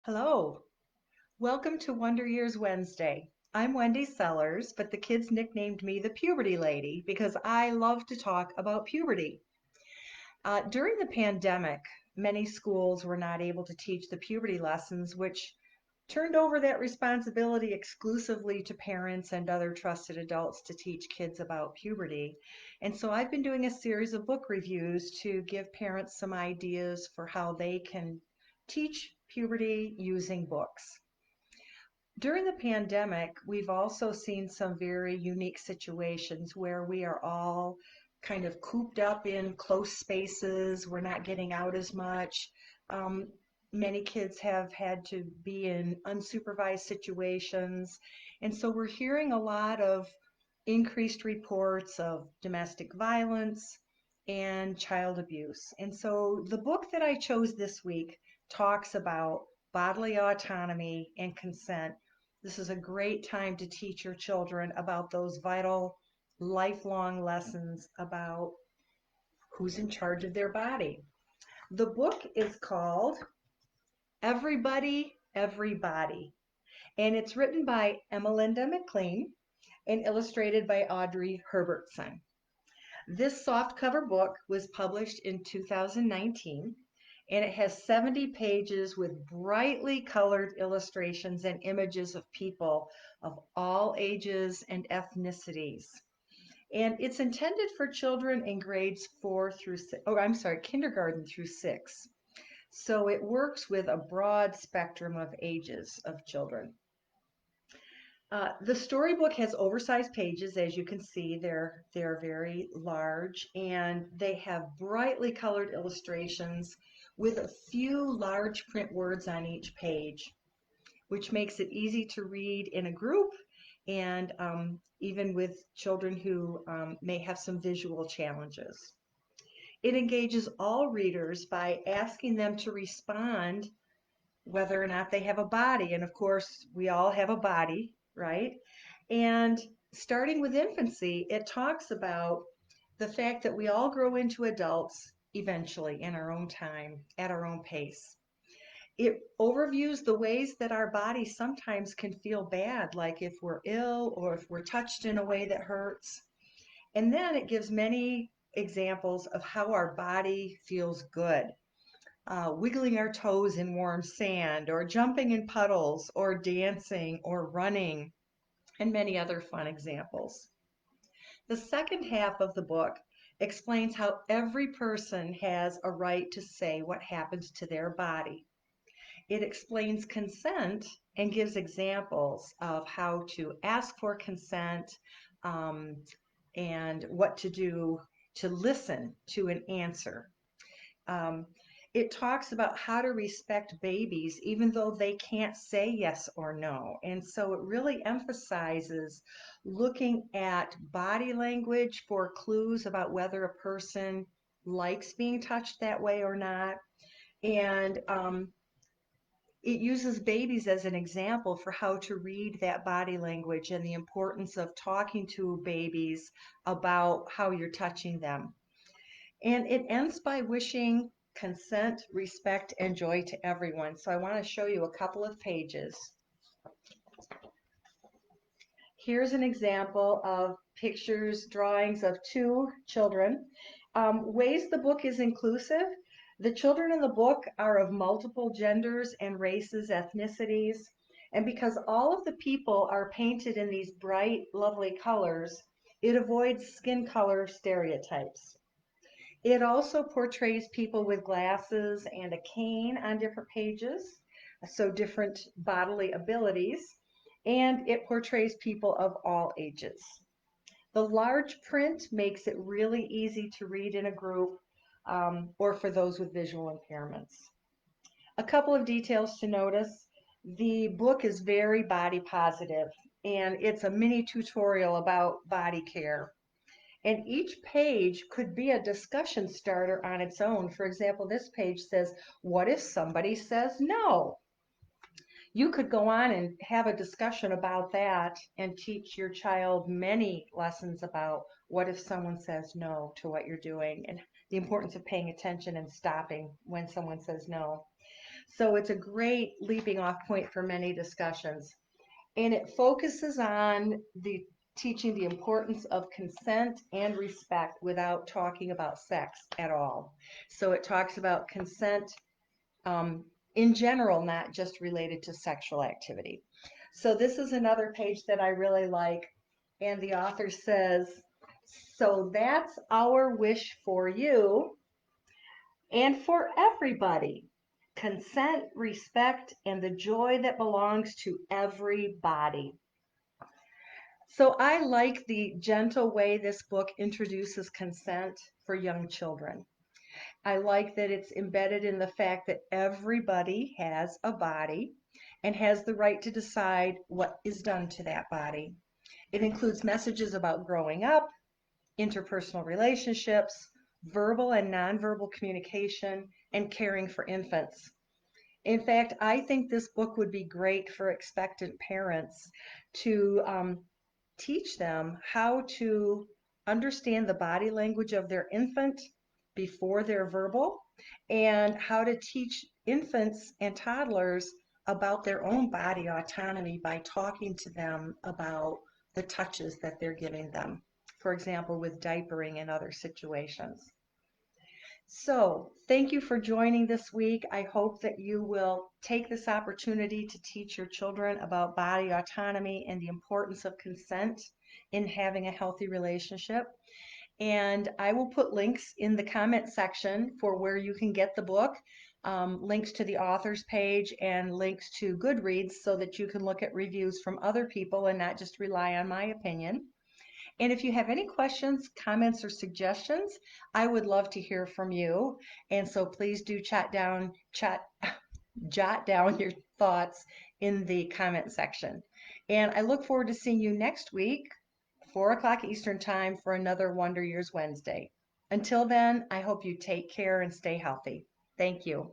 Hello. Welcome to Wonder Years Wednesday. I'm Wendy Sellers, but the kids nicknamed me the Puberty Lady because I love to talk about puberty. During the pandemic, many schools were not able to teach the puberty lessons, which turned over that responsibility exclusively to parents and other trusted adults to teach kids about puberty. And so I've been doing a series of book reviews to give parents some ideas for how they can teach puberty using books. During the pandemic, we've also seen some very unique situations where we are all kind of cooped up in close spaces. We're not getting out as much. Um, Many kids have had to be in unsupervised situations. And so we're hearing a lot of increased reports of domestic violence and child abuse. And so the book that I chose this week talks about bodily autonomy and consent. This is a great time to teach your children about those vital lifelong lessons about who's in charge of their body. The book is called Everybody, and it's written by Emmalinda MacLean and illustrated by Audrey Herbertson. This softcover book was published in 2019, and it has 70 pages with brightly colored illustrations and images of people of all ages and ethnicities. And it's intended for children in grades 4 through 6, oh, I'm sorry, kindergarten through 6. So it works with a broad spectrum of ages of children. The storybook has oversized pages, as you can see. They're very large, and they have brightly colored illustrations with a few large print words on each page, which makes it easy to read in a group and even with children who may have some visual challenges. It engages all readers by asking them to respond whether or not they have a body. And of course, we all have a body, right? And starting with infancy, it talks about the fact that we all grow into adults eventually in our own time, at our own pace. It overviews the ways that our bodies sometimes can feel bad, like if we're ill or if we're touched in a way that hurts. And then it gives many examples of how our body feels good. Wiggling our toes in warm sand, or jumping in puddles, or dancing, or running, and many other fun examples. The second half of the book explains how every person has a right to say what happens to their body. It explains consent and gives examples of how to ask for consent um, and what to do to listen to an answer. Um, it talks about how to respect babies even though they can't say yes or no. And so it really emphasizes looking at body language for clues about whether a person likes being touched that way or not. And it uses babies as an example for how to read that body language and the importance of talking to babies about how you're touching them. And it ends by wishing consent, respect, and joy to everyone. So I want to show you a couple of pages. Here's an example of pictures, drawings of two children. Ways the book is inclusive. The children in the book are of multiple genders and races, ethnicities. And because all of the people are painted in these bright, lovely colors, it avoids skin color stereotypes. It also portrays people with glasses and a cane on different pages, so different bodily abilities, and it portrays people of all ages. The large print makes it really easy to read in a group or for those with visual impairments. A couple of details to notice. The book is very body positive, and it's a mini tutorial about body care. And each page could be a discussion starter on its own. For example, this page says, what if somebody says no? You could go on and have a discussion about that and teach your child many lessons about what if someone says no to what you're doing and the importance of paying attention and stopping when someone says no. So it's a great leaping off point for many discussions. And it focuses on the teaching the importance of consent and respect without talking about sex at all. So it talks about consent um, in general, not just related to sexual activity. So this is another page that I really like. And the author says, so that's our wish for you and for everybody. Consent, respect, and the joy that belongs to everybody. So I like the gentle way this book introduces consent for young children. I like that it's embedded in the fact that everybody has a body and has the right to decide what is done to that body. It includes messages about growing up, interpersonal relationships, verbal and nonverbal communication, and caring for infants. In fact, I think this book would be great for expectant parents to teach them how to understand the body language of their infant before they're verbal, and how to teach infants and toddlers about their own body autonomy by talking to them about the touches that they're giving them, for example, with diapering and other situations. So, thank you for joining this week. I hope that you will take this opportunity to teach your children about body autonomy and the importance of consent in having a healthy relationship. And I will put links in the comment section for where you can get the book, links to the author's page, and links to Goodreads so that you can look at reviews from other people and not just rely on my opinion. And if you have any questions, comments, or suggestions, I would love to hear from you. And so please do jot down your thoughts in the comment section. And I look forward to seeing you next week, 4 o'clock Eastern Time, for another Wonder Years Wednesday. Until then, I hope you take care and stay healthy. Thank you.